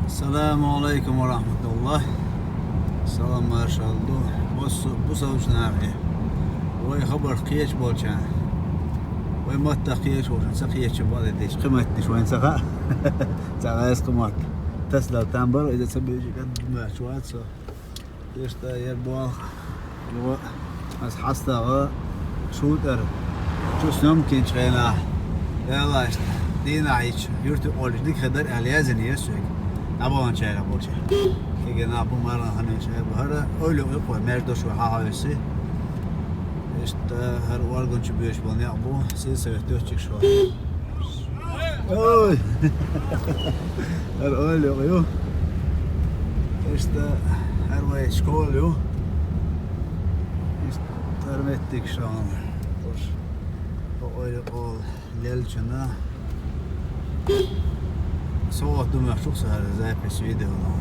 Selamun Aleyküm ve Rahmetullah. Salam marşallah. Bu savcına abi. Vay haber kıyaç bolçan. Vay matta kıyaç bolçan. Sakıyaç bol ediş. Kıymetli şu an saka. Saka kıymet. Tesla tambar إذا تبي قد ما شوات سو. يشتا يربوا. جو از حستا شوتر. شو ممكن شغلة. يلا işte. Dina hiç yurtu orijinal kadar aliyazını yesek. Aban çayla bolça. Ki ne bu mara hani şey bu ara öyle yok merdo şu havası. İşte her organ çıkıyor bu ne bu siz seviyor çık şu. Oy. Her öyle yok. İşte her vay skol yok. İşte termettik şu an. O öyle ol lelçina. صوتهم مخصوص هذا زي في السويدة والله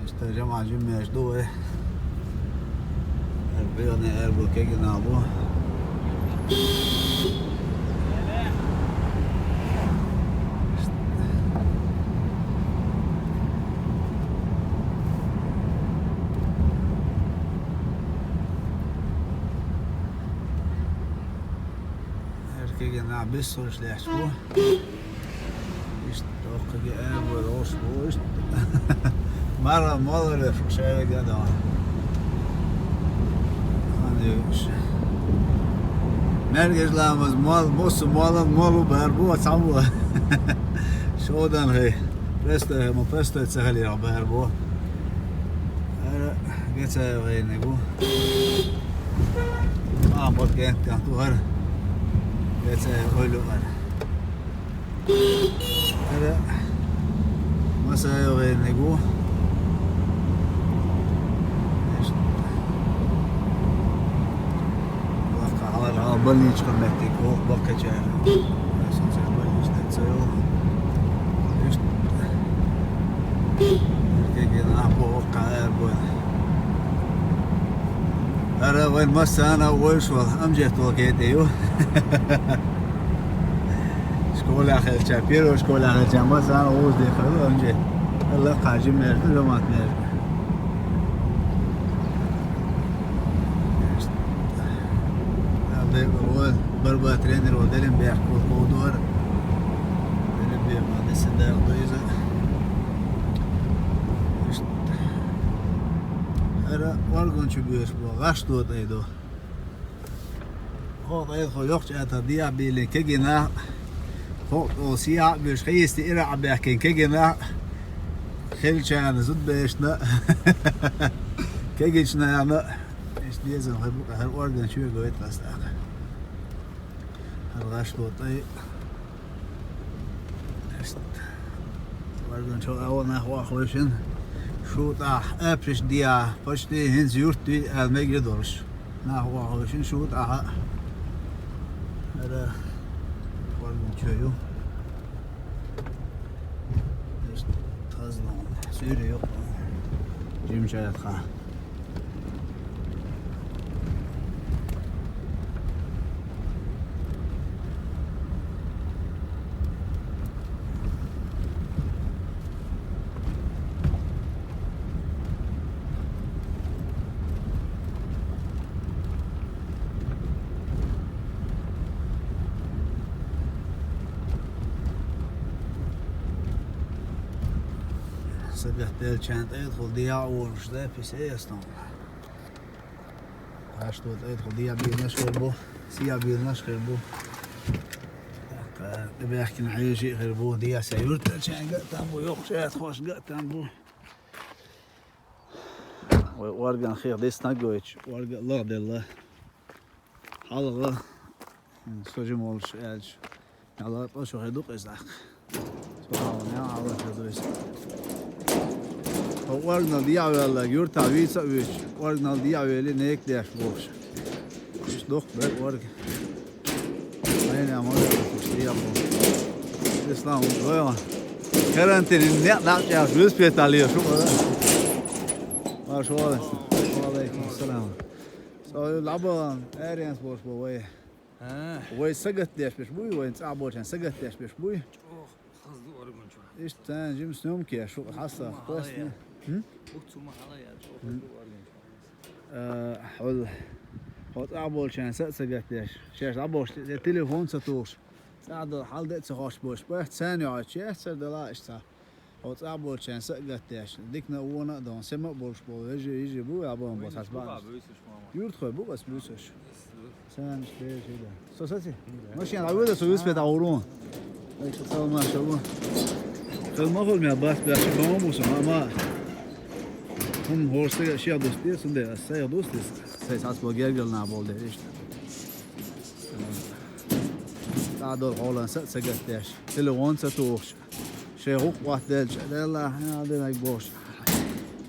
işte جماعة جمع جدوه البيض يقربوا كيك نابوه Erkeğe ne bir soru işleşiyor. İşte o kadar ev olsun işte. Mara malları şöyle geldi. Hani merkezlerimiz malı berbu samu. Şuradan hey. Presto tsahali berbu. Ara geçe vayne bu. Bak kan tu har. Geçe öyle var. Ara masaya vayne bu. Больничка метик, о, бакачар. Сонце больничка цел. Erkeğin abu kayar bu. Ara vay masana uyuş var. Amcet vakit diyor. Skola khel chapiro, skola khel jamasana uz dekhalı amcet. Allah qajim nerede romat nerede. بربا ترينر ودلم بيحكوا الموضوع دلم بيحكوا هذا السنداء ضيزة هذا والقون شو بيش بوا غاش دوت ايدو هو طيب خو يوقش اتا ديا بيلي كيجينا هو توسيع بيش خيستي إرع بيحكين كيجينا خيل شان زد بيشنا كيجيشنا يعني ايش ديزن هر والقون شو يقويت غاستاق الغاش طيب وارجون شو أول نحو خوشن شو طاح أبش ديا بشتي هنز يورتي المجد دورش نحو خوشن شو طاح هذا وارجون شو تازلون سيري يو جيم شايت خا سبحت الشانت يدخل ضياع ومش ده في سيستم عشتوت يدخل ضياع بينشر بو سيا بينشر بو بيحكي نعيش شيء غير بو ضياع سيورت الشان قطن بو يخشى خوش قطن بو وارجع خير ديس ناجويتش وارجع الله بالله حلقة سوجي مولش اج الله طشو هدوق ازاق سبحان الله الله يجزيك Original diavella yurta visa üç. Original diaveli ne ekleş boş. İşte doktor org. Aynen ama işte yapalım. İslam koyma. Karantinin ne yapacağız? Hospitaliye şu kadar. Maşallah. Aleyküm selam. So laba Arians boş bu way. Ha. Way sagat deşmiş bu way. Sabah sen sagat deşmiş bu. İşte cimsi ne ki şu hasta kost. Buktu mahala ya. حول هات عبال چند ساعت سگتیش شش عباش تلفن ستوش ساعد حال ده تخاش باش باید ثانیه عشی سر دلایش تا هات عبال چند سگتیش دیک نه اونا دان سه ما باش باید یجی بو عبام باش حساب یورد خوب بو بس بوسش سان شته شده سوساتی ماشین عوض سویس به داورون ایش سلام ماشاءالله خدمت خود میاد باش باش با موسم اما هم هورسته شیا دوستی سنده سیا دوستی سیاست با گرگل نبوده işte daha doğru olan سگتیش تلوان ستوش شیخوک وقت دلش دلله هذا نگوش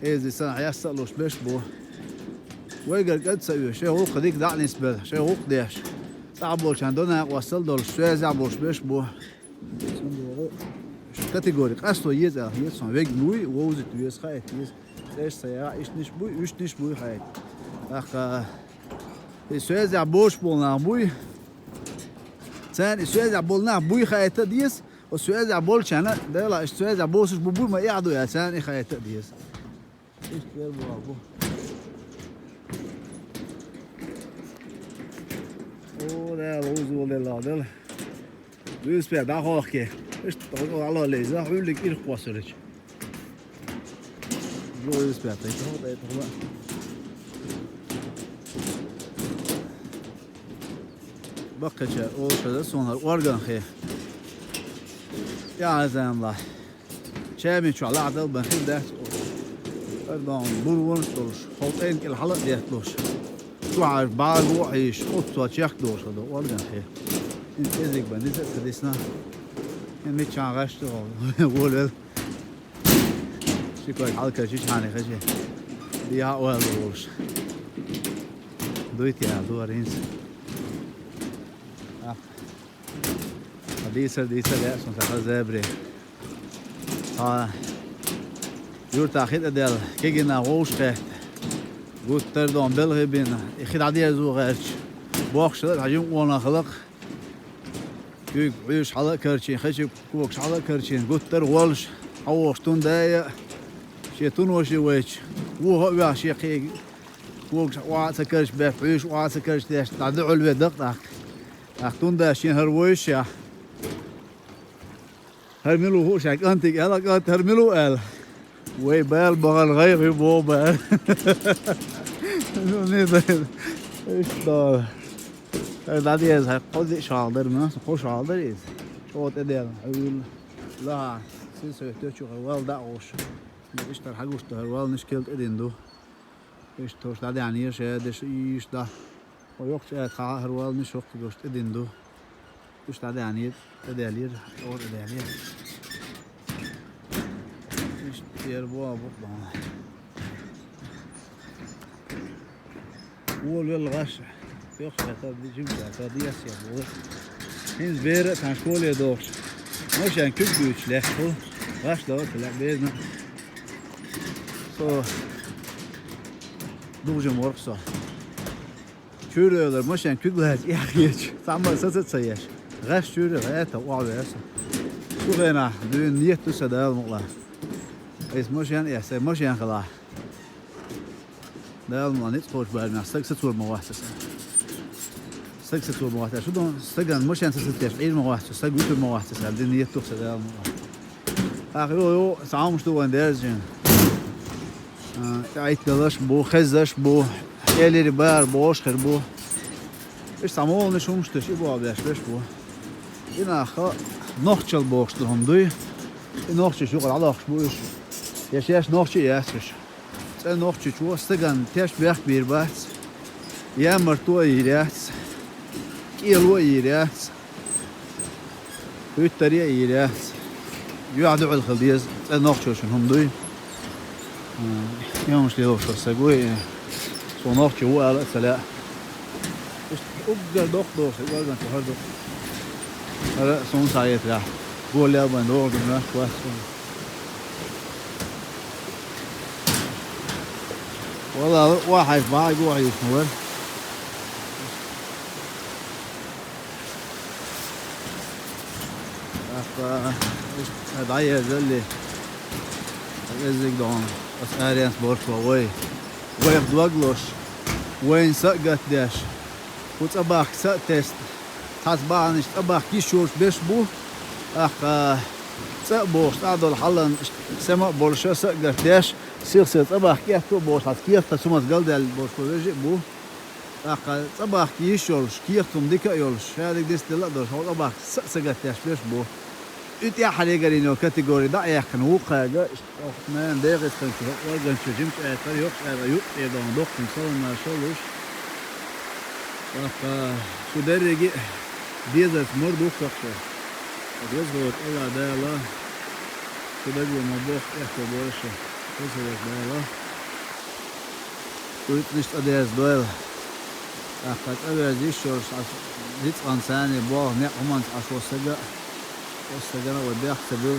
ایزی سن حیاسلوش بش بو ويقر قد سوي شيخوك خديك دع نسبة شيخوك ديش تعبول كان دونا وصل دول شوية زعبوش بش بو كاتيجوري قصته يزا يسون ويق بوي ووزت ويز خايت يز ايش سيارة ايش نش بوي ايش نش بوي خايت اخ شوية زعبوش بولنا بوي ثاني شوية زعبولنا بوي خايت ديس وشوية زعبول كان ده لا شوية زعبوش بوي ما يعدو يا ثاني خايت ديس ايش غير بو ده روز ولا لا ده بس بيا ده هاكي ايش تقول على ليزا اقول لك ايه قوسرج روز بيا تيجي ده طبعا بقى او شده sonra organ خي يا زلمه شامي شو على عدل بنخيل ده اردان بورون تولش حوطين الحلق ديتلوش شو عارف بعد وعيش قطة تشيخ دوش هذا وارجع خير انت ازيك بندسة كديسنا يعني كان غشت وقول شو كويس حالك شيء ثاني خشى دي هوا دوش دويت يا دورينس ديسر لا سون زبري يورت اخيد ادل كيجنا غوش خير قلت تردون بلغي بينا يخيد عديها زو غيرش بوخش لك حجم وانا خلق كيك عيش حلق كرشين خشي كوكش حلق كرشين قلت تر والش حوش تون دايا شيتون وشي ويش وهو يا شيخي كوكش وعاس كرش بيف عيش وعاس كرش داش تعدعو البيت دقتك اختون داشين هرويش يا هرملو هو شاك انتك هلا قالت هرملو قال ويبال بغل غير بوبال işte da diye kozi şaldır mı? Hoş şaldır is. Şot edel. La siz söylüyor çok well da hoş. İşte haguş da well nişkelt edindu. İşte hoş da yani şey de işte o yok şey ta well niş yok hoş edindu. İşte yani edelir or edelir. İşte yer bu bana. والغش يخشى تبدي جملة تبدي يسير هين زبيرة تنشكول يدوش مش يعني كل بيوش لحظة غش دوت لا بيرنا دوجم ورقصة شوريولر مش يعني كل هاد يحكيش تعمل ستة سياش غش شوري غايته وعلى يسا شو غينا دون نية تسدى المغلا إيش مش يعني يحسي مش يعني خلاص ده ما نتخوش بالنا سكسة والمواحسة سكسة والمواحسة شو دون سجن مش يعني سكسة عيد مواحسة سجوت المواحسة الدنيا تخسر ده آخر يو سامش تو وندرجين عيد كلاش بو خزش بو يلي ربار بوش خر بو إيش سامول نشومش تشي بو أبلاش بيش بو هنا خا نخشل بوش تهم دوي نخشل شو قال على خش بوش يش نخشل ياسش sen nohçu çoğu sıgan teş bir bas yağmur to iğrets kilo iğrets üttariye iğrets yuadu al khaldiyaz sen nohçu şunhum duy يومش لي دوش سقوي صناعتي هو على سلا أبجر دوش وارجع تهردو هذا صون سايت لا قول يا بندور قلنا كويس والله واحد معي واحد يسمون أخ دعية زلي الإزق دون أسأرينس بورشوا وي بدوغلوش وين سقط داش وتصباح سقتست تصباح تصباح كيشوش بيش بو أخ سقبوش تعدل حلن سما بورشة سقط داش سير تصباح كيف تو بوش كيف تسمى قلد البورشوا بو أخ تصباح كيشولش كيف تم ديكا يولش هذيك ديست لا دوش هو تصباح سقط داش بيش بو Üt حاليا كاتيجوري ده يكن وقع ما داغس كان شو وجن شو جمت يوق يوق يدون دوق مثلا ما شالوش شو درجة ديزت مر دوق شو أجلس قلت الله ده لا شو درجة ما بوق إحنا بورشة بس هو ده لا قلت مش أديس دوال أخذ أبي يشوف زيت إنساني بوه نعمان عشوا سجى والسجنة ودي أحسبه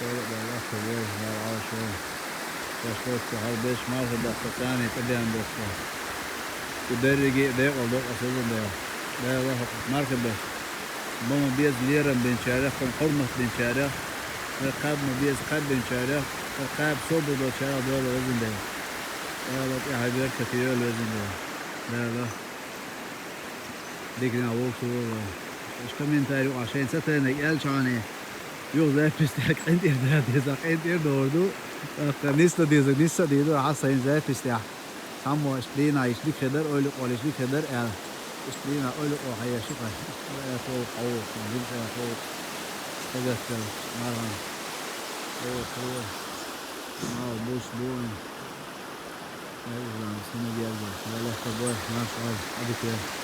طارق بالله كبير ما عاشوا تشوف هالبيش ما في دقة ثانية تبين بس ودرجة دقيق ودق أساسا ده واحد مركب بس ماما بيز ليرة بين شارع كم حرمة بين شارع رقاب مبيز قاب بين شارع رقاب صوب بين شارع دول وزن ده لا تحبير كثير الوزن ده لا ديكنا وصول ايش كمان تاريخ عشان ستة نقال شاني يو زي فيستيك انت ده ديزاك انت دوردو نيستا ديزاك نيستا ديدو حاسين زي فيستيك سامو اشلينا يشلي خدر اولو ولا يشلي خدر اشلينا اولو او هي شوفه فوق فوق نزل فوق تجسس مرهم فوق ما بوش بون ايوه سنة جاية لا خبر ما شاء الله ابي كده